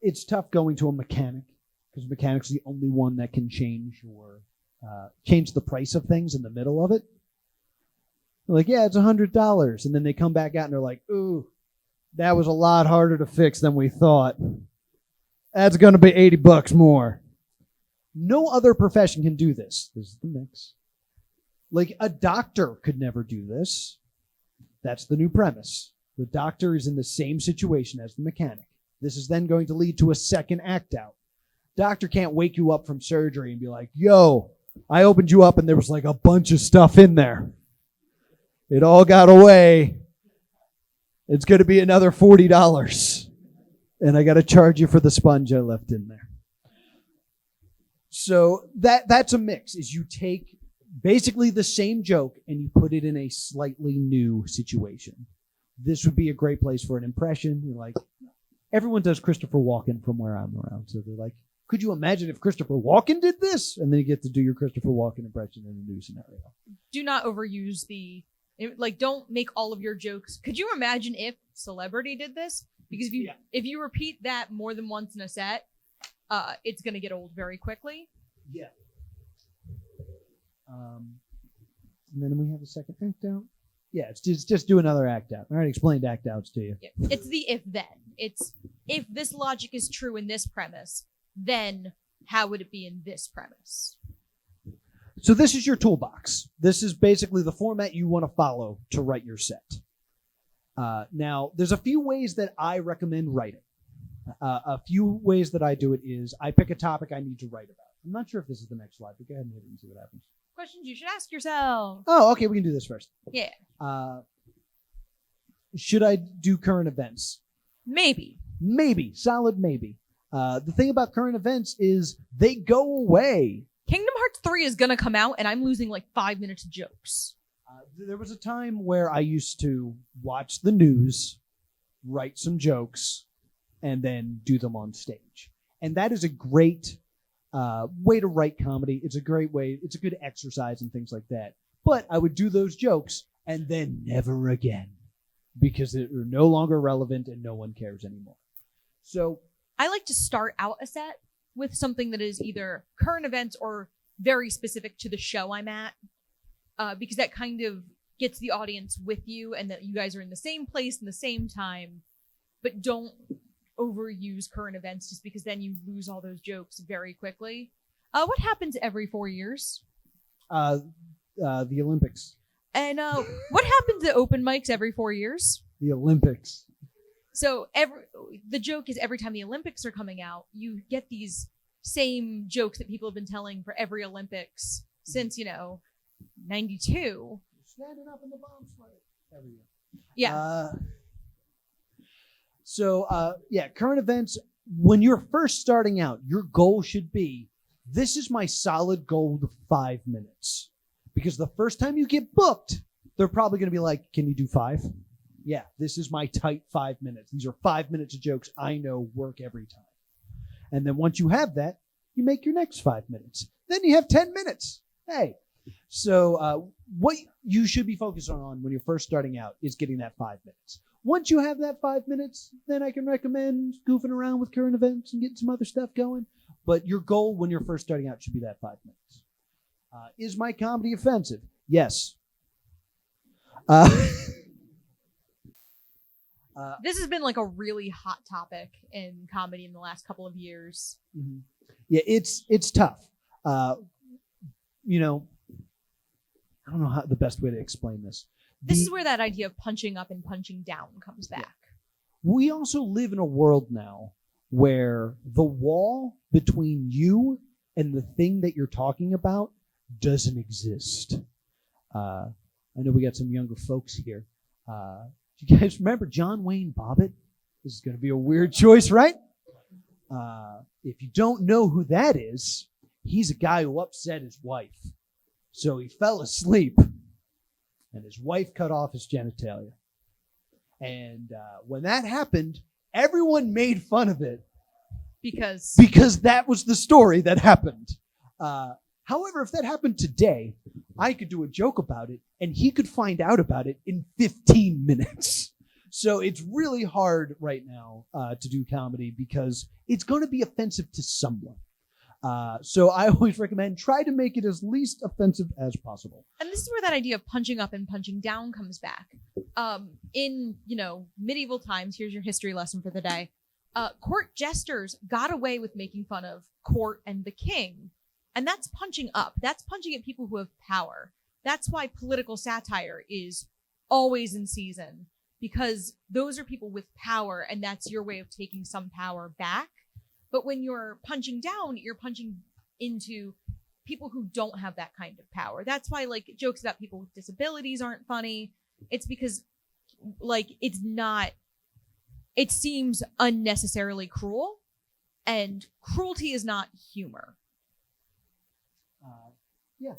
It's tough going to a mechanic because a mechanic's the only one that can change the price of things in the middle of it. They're like, yeah, it's $100. And then they come back out and they're like, ooh, that was a lot harder to fix than we thought. That's going to be $80 more. No other profession can do this. This is the mix. Like a doctor could never do this. That's the new premise. The doctor is in the same situation as the mechanic. This is then going to lead to a second act out. Doctor can't wake you up from surgery and be like, yo, I opened you up and there was like a bunch of stuff in there. It all got away. It's going to be another $40. And I got to charge you for the sponge I left in there. So that's a mix. Is you take basically the same joke and you put it in a slightly new situation. This would be a great place for an impression. You're like, everyone does Christopher Walken from where I'm around. So they're like, could you imagine if Christopher Walken did this? And then you get to do your Christopher Walken impression in a new scenario. Do not overuse don't make all of your jokes. Could you imagine if celebrity did this? Because if you repeat that more than once in a set, it's going to get old very quickly. Yeah. And then we have a second act out. Yeah, it's just do another act out. I already explained act outs to you. Yeah. It's the if then. It's if this logic is true in this premise, then how would it be in this premise? So this is your toolbox. This is basically the format you want to follow to write your set. Now, there's a few ways that I recommend writing. A few ways that I do it is I pick a topic I need to write about. I'm not sure if this is the next slide, but go ahead and hit it and see what happens. Questions you should ask yourself. Oh, okay, we can do this first. Yeah. Should I do current events? Maybe. Maybe. Solid maybe. The thing about current events is they go away. Kingdom Hearts 3 is going to come out, and I'm losing like 5 minutes of jokes. There was a time where I used to watch the news, write some jokes, and then do them on stage. And that is a great way to write comedy. It's a great way. It's a good exercise and things like that. But I would do those jokes and then never again because they're no longer relevant and no one cares anymore. So I like to start out a set with something that is either current events or very specific to the show I'm at, because that kind of gets the audience with you and that you guys are in the same place in the same time, but don't overuse current events just because then you lose all those jokes very quickly. What happens every 4 years? The Olympics. And what happens at open mics every 4 years? The Olympics. So the joke is every time the Olympics are coming out, you get these same jokes that people have been telling for every Olympics since, 92. Standing up in the bobsleigh every year. Yeah. Current events, when you're first starting out, your goal should be, this is my solid goal of 5 minutes. Because the first time you get booked, they're probably going to be like, can you do 5? Yeah, this is my tight 5 minutes. These are 5 minutes of jokes I know work every time. And then once you have that, you make your next 5 minutes. Then you have 10 minutes. Hey. So what you should be focused on when you're first starting out is getting that 5 minutes. Once you have that 5 minutes, then I can recommend goofing around with current events and getting some other stuff going. But your goal when you're first starting out should be that 5 minutes. Is my comedy offensive? Yes. This has been like a really hot topic in comedy in the last couple of years. Mm-hmm. Yeah, it's tough. I don't know how the best way to explain this. This is where that idea of punching up and punching down comes back. Yeah. We also live in a world now where the wall between you and the thing that you're talking about doesn't exist. I know we got some younger folks here. Do you guys remember John Wayne Bobbitt? This is going to be a weird choice, right? If you don't know who that is, he's a guy who upset his wife. So he fell asleep, and his wife cut off his genitalia. And when that happened, everyone made fun of it. Because that was the story that happened. However, if that happened today, I could do a joke about it, and he could find out about it in 15 minutes. So it's really hard right now to do comedy because it's going to be offensive to someone. So I always recommend try to make it as least offensive as possible. And this is where that idea of punching up and punching down comes back. In medieval times, here's your history lesson for the day. Court jesters got away with making fun of court and the king. And that's punching up. That's punching at people who have power. That's why political satire is always in season, because those are people with power, and that's your way of taking some power back. But when you're punching down, you're punching into people who don't have that kind of power. That's why jokes about people with disabilities aren't funny. It's because it seems unnecessarily cruel, and cruelty is not humor. Yeah,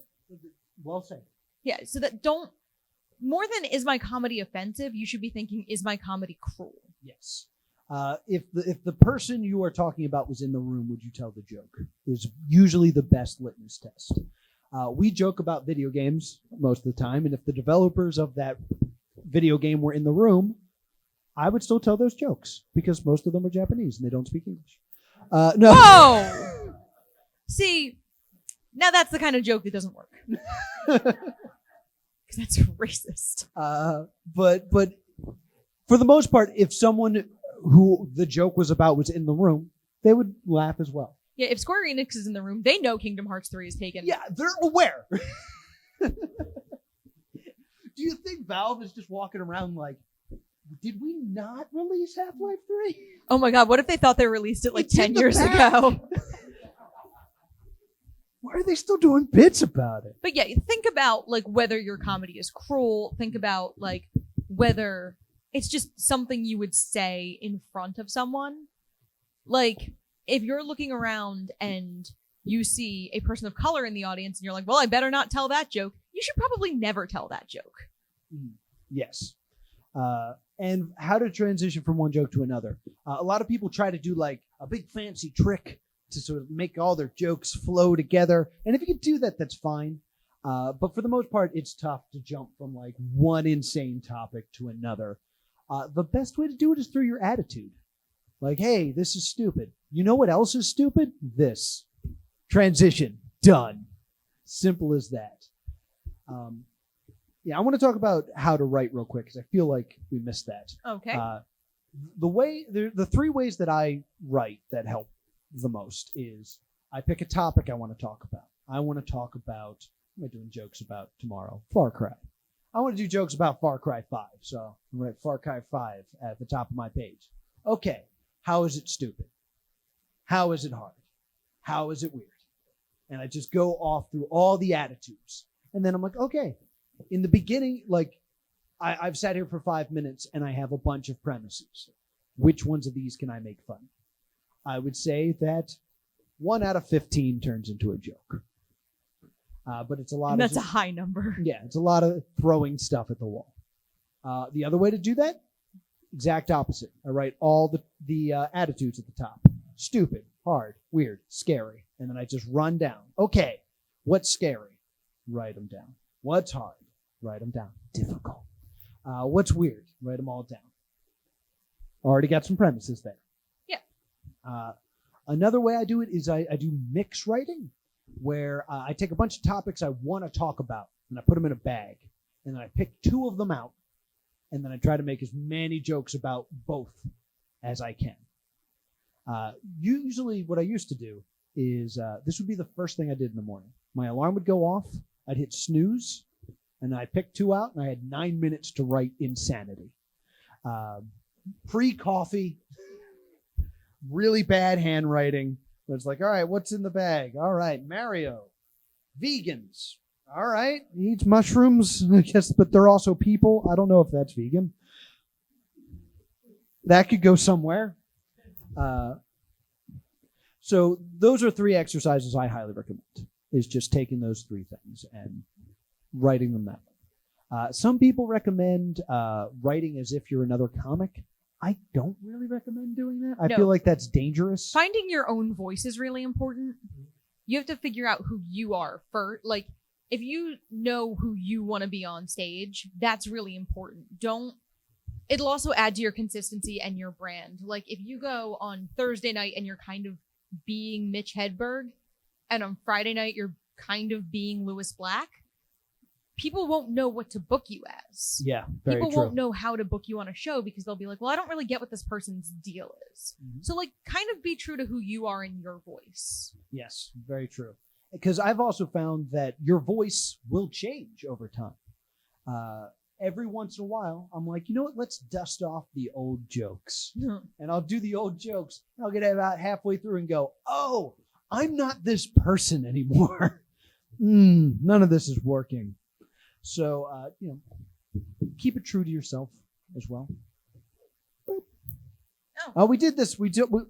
well said. Yeah, so that don't more than is my comedy offensive, you should be thinking, is my comedy cruel? Yes. If the person you are talking about was in the room, would you tell the joke? Is usually the best litmus test. We joke about video games most of the time, and if the developers of that video game were in the room, I would still tell those jokes because most of them are Japanese and they don't speak English. No. Whoa! See, now that's the kind of joke that doesn't work. Because that's racist. But for the most part, if someone who the joke was about was in the room, they would laugh as well. Yeah, if Square Enix is in the room, they know Kingdom Hearts 3 is taken. Yeah, they're aware. Do you think Valve is just walking around like, did we not release Half-Life 3? Oh my god, what if they thought they released it like 10 years ago? Why are they still doing bits about it? But yeah, think about like whether your comedy is cruel. Think about like whether it's just something you would say in front of someone. Like if you're looking around and you see a person of color in the audience and you're like, well, I better not tell that joke. You should probably never tell that joke. Yes. And how to transition from one joke to another. A lot of people try to do like a big fancy trick to sort of make all their jokes flow together. And if you can do that, that's fine. But for the most part, it's tough to jump from like one insane topic to another. The best way to do it is through your attitude. Like, hey, this is stupid. You know what else is stupid? This. Transition. Done. Simple as that. Yeah, I want to talk about how to write real quick because I feel like we missed that. Okay. The three ways that I write that help the most is I pick a topic I want to talk about. I want to talk about, what am I doing jokes about tomorrow? Far Cry. I want to do jokes about Far Cry 5. So I'm going to write Far Cry 5 at the top of my page. Okay. How is it stupid? How is it hard? How is it weird? And I just go off through all the attitudes. And then I'm like, okay, in the beginning, like I've sat here for 5 minutes and I have a bunch of premises. Which ones of these can I make fun? I would say that 1 out of 15 turns into a joke. But it's a lot and of... that's a high number. Yeah, it's a lot of throwing stuff at the wall. The other way to do that, exact opposite. I write all the attitudes at the top. Stupid, hard, weird, scary. And then I just run down. Okay, what's scary? Write them down. What's hard? Write them down. Difficult. What's weird? Write them all down. Already got some premises there. Yeah. Another way I do it is I do mix writing, where I take a bunch of topics I want to talk about, and I put them in a bag. And then I pick 2 of them out, and then I try to make as many jokes about both as I can. Usually what I used to do is this would be the first thing I did in the morning. My alarm would go off. I'd hit snooze, and I'd pick 2 out, and I had 9 minutes to write insanity. Pre-coffee, really bad handwriting. But it's like, all right, what's in the bag? All right, Mario. Vegans. All right, he eats mushrooms, I guess, but they're also people. I don't know if that's vegan. That could go somewhere. So those are 3 exercises I highly recommend, is just taking those 3 things and writing them that way. Some people recommend writing as if you're another comic. I don't really recommend doing that. I feel like that's dangerous. Finding your own voice is really important. You have to figure out who you are first. Like, if you know who you want to be on stage, that's really important. It'll also add to your consistency and your brand. Like, if you go on Thursday night and you're kind of being Mitch Hedberg, and on Friday night you're kind of being Lewis Black, people won't know what to book you as. Yeah, very People true. won't know how to book you on a show because they'll be like, well, I don't really get what this person's deal is. Mm-hmm. So, like, kind of be true to who you are in your voice. Yes, very true. Because I've also found that your voice will change over time. Every once in a while, I'm like, you know what? Let's dust off the old jokes. And I'll do the old jokes. I'll get about halfway through and go, oh, I'm not this person anymore. None of this is working. So, keep it true to yourself as well. Oh, We did this.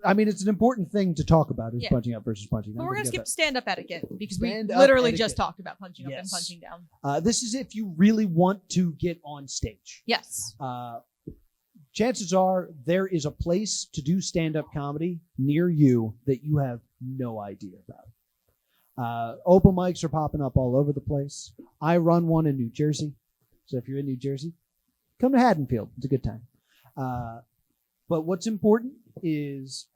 I mean, it's an important thing to talk about is Yeah. punching up versus punching down. But we're going to skip stand-up etiquette because we Stand-up literally etiquette. just talked about punching up and Yes. punching down. This is if you really want to get on stage. Yes. Chances are there is a place to do stand-up comedy near you that you have no idea about. Open mics are popping up all over the place. I run one in New Jersey. So if you're in New Jersey, come to Haddonfield. It's a good time. But what's important is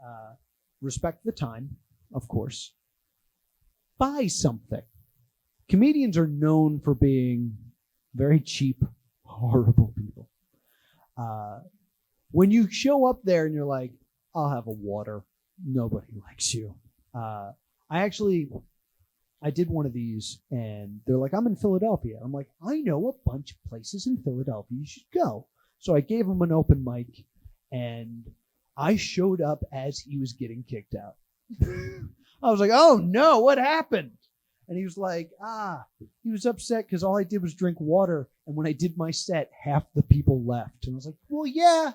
respect the time, of course. Buy something. Comedians are known for being very cheap, horrible people. When you show up there and you're like, I'll have a water, nobody likes you. I did one of these and they're like, I'm in Philadelphia. I'm like, I know a bunch of places in Philadelphia you should go. So I gave him an open mic and I showed up as he was getting kicked out. I was like, oh no, what happened? And he was like, he was upset because all I did was drink water. And when I did my set, half the people left. And I was like, well, yeah,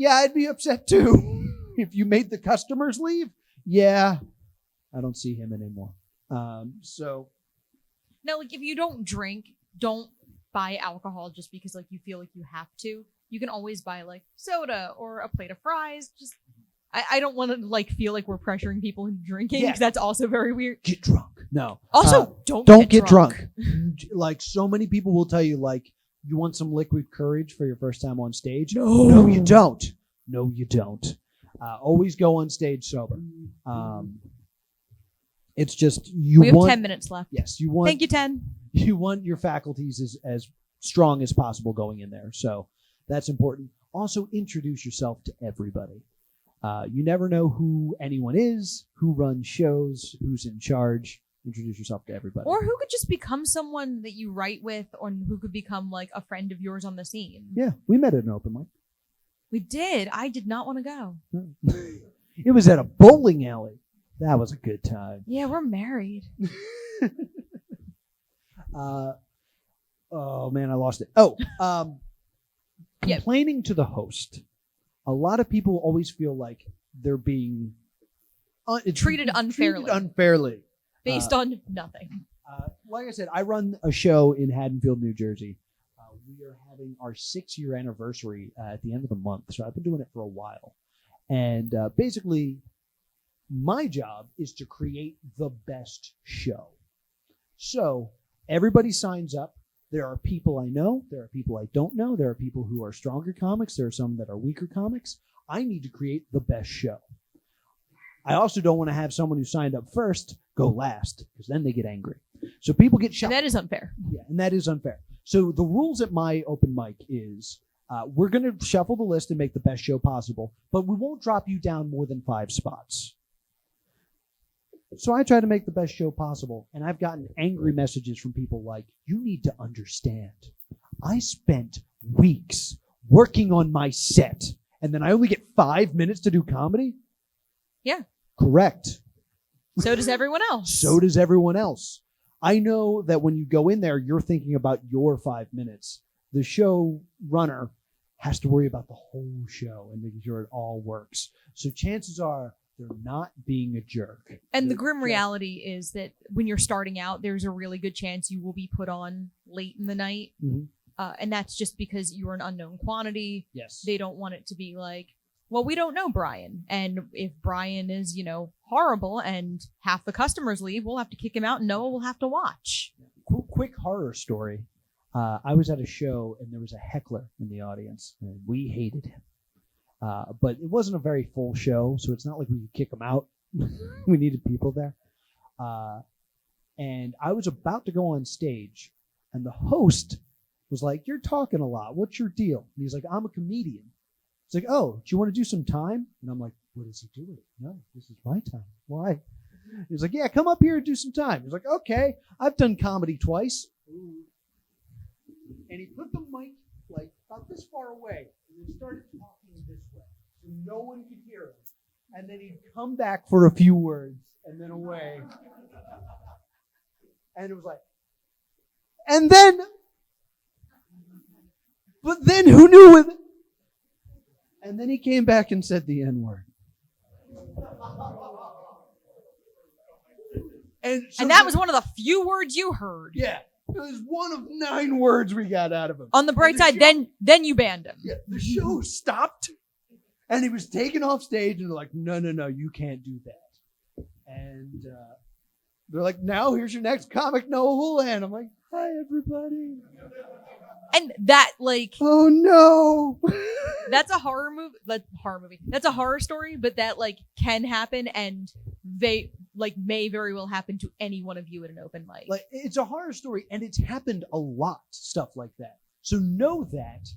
I'd be upset too. If you made the customers leave, yeah, I don't see him anymore. So Now, like, if you don't drink, don't buy alcohol just because, like, you feel like you have to. You can always buy, like, soda or a plate of fries. Just, I don't want to, like, feel like we're pressuring people into drinking because that's also very weird. Get drunk. No. Also, don't get drunk. Like, so many people will tell you, like, you want some liquid courage for your first time on stage? No, you don't. No, you don't. Always go on stage sober. It's just we have 10 minutes left. Yes, you want. Thank you, 10. You want your faculties as strong as possible going in there. So that's important. Also, introduce yourself to everybody. You never know who anyone is, who runs shows, who's in charge. Introduce yourself to everybody. Or who could just become someone that you write with, or who could become, like, a friend of yours on the scene. Yeah, we met at an open mic. We did. I did not want to go. It was at a bowling alley. That was a good time. Yeah, we're married. Oh man, I lost it. Complaining to the host. A lot of people always feel like they're being Treated unfairly. Based on nothing. Like I said, I run a show in Haddonfield, New Jersey. We are having our 6-year anniversary at the end of the month. So I've been doing it for a while. And basically, my job is to create the best show. So everybody signs up. There are people I know. There are people I don't know. There are people who are stronger comics. There are some that are weaker comics. I need to create the best show. I also don't want to have someone who signed up first go last, because then they get angry. So people get shot. And that is unfair. Yeah, and that is unfair. So the rules at my open mic is we're going to shuffle the list and make the best show possible, but we won't drop you down more than 5 spots. So I try to make the best show possible, and I've gotten angry messages from people like, you need to understand, I spent weeks working on my set, and then I only get 5 minutes to do comedy? Yeah. Correct. So does everyone else. So does everyone else. I know that when you go in there, you're thinking about your 5 minutes. The show runner has to worry about the whole show and making sure it all works. So chances are they're not being a jerk. And the grim reality is that when you're starting out, there's a really good chance you will be put on late in the night. Mm-hmm. And that's just because you're an unknown quantity. Yes. They don't want it to be like, well, we don't know Brian. And if Brian is, horrible and half the customers leave, we'll have to kick him out and Noah will have to watch. Quick horror story. I was at a show and there was a heckler in the audience and we hated him. But it wasn't a very full show, so it's not like we could kick him out. We needed people there. And I was about to go on stage and the host was like, you're talking a lot. What's your deal? And he's like, I'm a comedian. He's like, oh, do you want to do some time? And I'm like, what is he doing? No, this is my time. Why? He's like, yeah, come up here and do some time. He's like, okay, I've done comedy twice. And he put the mic like about this far away and then started talking this way so no one could hear him. And then he'd come back for a few words and then away. And it was like, and then, but then who knew it? And then he came back and said the N-word. And that was one of the few words you heard. Yeah. It was one of 9 words we got out of him. On the bright side, then you banned him. Yeah, the show stopped, and he was taken off stage, and they're like, no, you can't do that. And they're like, now here's your next comic, Noah Houlihan. I'm like, hi, everybody. And that, like... Oh, no. That's a horror movie. That's a horror story, but that, like, can happen, and they... like may very well happen to any one of you at an open mic. Like, it's a horror story, and it's happened a lot, stuff like that. So know that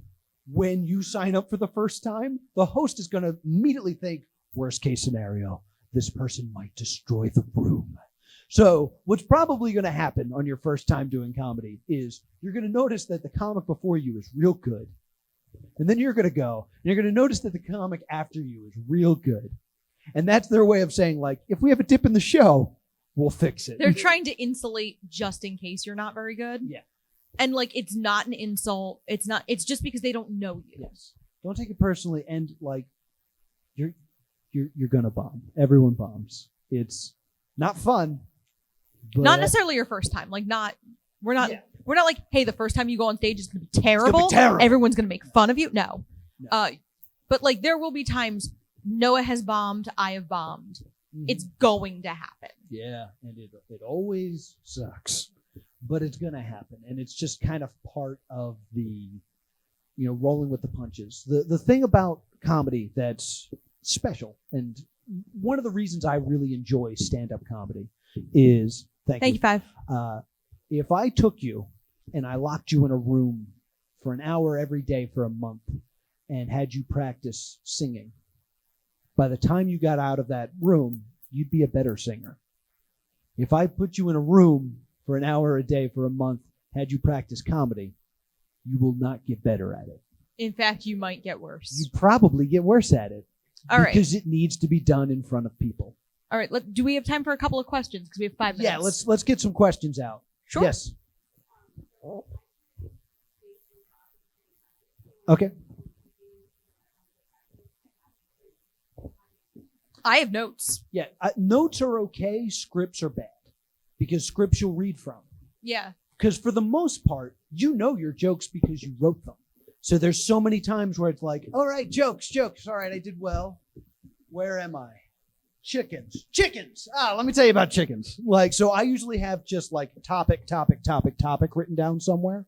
when you sign up for the first time, the host is going to immediately think, worst case scenario, this person might destroy the room. So what's probably going to happen on your first time doing comedy is you're going to notice that the comic before you is real good. And then you're going to go, and you're going to notice that the comic after you is real good. And that's their way of saying, like, if we have a dip in the show, we'll fix it. They're trying to insulate just in case you're not very good. Yeah. And, like, it's not an insult. It's just because they don't know you. Yes. Don't take it personally. And, like, you're going to bomb. Everyone bombs. It's not fun. But Not necessarily your first time. Like, we're not like, hey, the first time you go on stage is going to be terrible. Everyone's going to make fun of you. No. But, like, there will be times Noah has bombed, I have bombed. Mm-hmm. It's going to happen. Yeah, and it always sucks, but it's going to happen. And it's just kind of part of the, rolling with the punches. The thing about comedy that's special, and one of the reasons I really enjoy stand-up comedy is, thank you, Five. If I took you and I locked you in a room for an hour every day for a month and had you practice singing, by the time you got out of that room, you'd be a better singer. If I put you in a room for an hour a day for a month, had you practice comedy, you will not get better at it. In fact, you might get worse. You probably get worse at it. All right. Because it needs to be done in front of people. All right. Do we have time for a couple of questions? Because we have 5 minutes. Yeah, let's get some questions out. Sure. Yes. Okay. I have notes. Yeah, notes are okay. Scripts are bad because scripts you'll read from. Yeah. Because for the most part, you know your jokes because you wrote them. So there's so many times where it's like, all right, jokes. All right, I did well. Where am I? Chickens. Let me tell you about chickens. Like, so I usually have just like topic written down somewhere.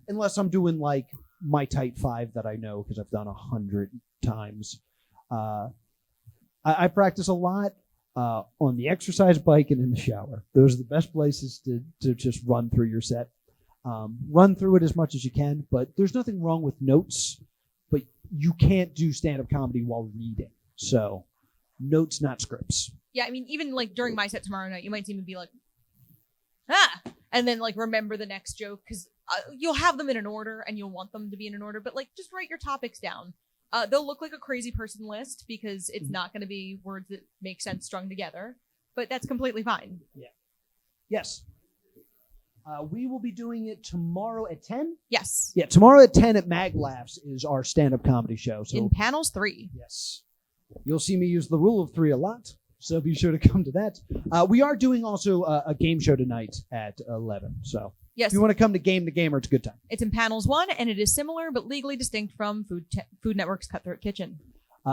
Unless I'm doing like my tight 5 that I know because I've done 100 times. I practice a lot on the exercise bike and in the shower. Those are the best places to just run through your set. Run through it as much as you can, but there's nothing wrong with notes, but you can't do stand-up comedy while reading. So notes, not scripts. Yeah, I mean, even like during my set tomorrow night, you might see me be like, and then like remember the next joke because you'll have them in an order and you'll want them to be in an order, but like just write your topics down. They'll look like a crazy person list because it's not going to be words that make sense strung together, but that's completely fine. Yeah. Yes. We will be doing it tomorrow at 10? Yes. Yeah, tomorrow at 10 at MAGFest is our stand-up comedy show. So, in panels 3. Yes. You'll see me use the rule of 3 a lot, so be sure to come to that. We are doing also a game show tonight at 11, so... Yes. If you want to come to Game the Gamer, it's a good time. It's in panels 1, and it is similar but legally distinct from Food Network's Cutthroat Kitchen.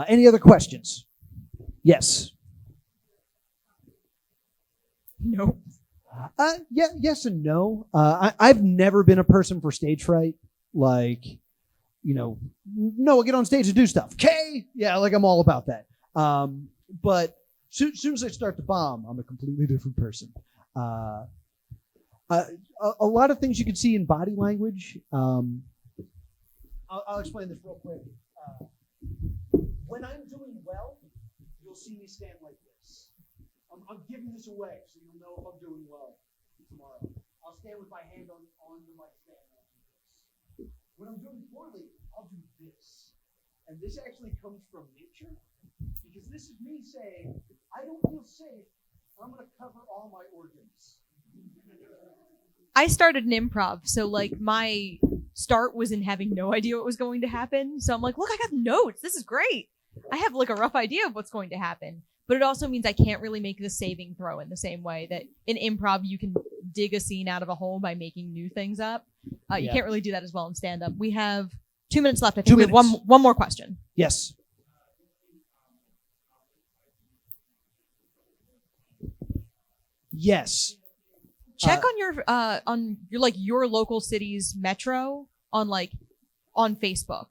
Any other questions? Yes. No. Yes and no. I've never been a person for stage fright. Like, no, get on stage and do stuff. Okay? Yeah, like I'm all about that. But soon as I start to bomb, I'm a completely different person. A lot of things you can see in body language. I'll explain this real quick. When I'm doing well, you'll see me stand like this. I'm giving this away so you'll know if I'm doing well tomorrow. I'll stand with my hand on the mic stand like this. When I'm doing poorly, I'll do this. And this actually comes from nature because this is me saying, I don't feel safe. I'm going to cover all my organs. I started an improv, so like my start was in having no idea what was going to happen. So I'm like, look, I got notes. This is great. I have like a rough idea of what's going to happen. But it also means I can't really make the saving throw in the same way that in improv you can dig a scene out of a hole by making new things up. You can't really do that as well in stand-up. We have 2 minutes left. I think we have one more question. Yes. Yes. Check on your like your local city's metro on Facebook.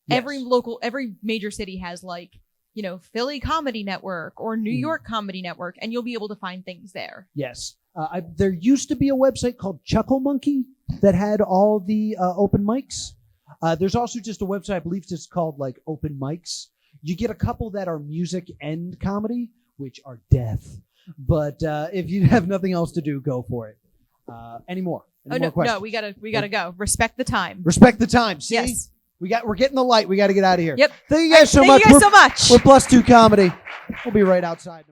Yes. Every major city has like, Philly Comedy Network or New York Comedy Network, and you'll be able to find things there. Yes. There used to be a website called Chuckle Monkey that had all the open mics. There's also just a website, I believe it's called like Open Mics. You get a couple that are music and comedy, which are death. But if you have nothing else to do, go for it. Any more? More questions? No, we gotta go. Respect the time. Respect the time. See? Yes. We're getting the light. We got to get out of here. Yep. Thank you guys so much. Thank you guys so much. We're +2 Comedy. We'll be right outside.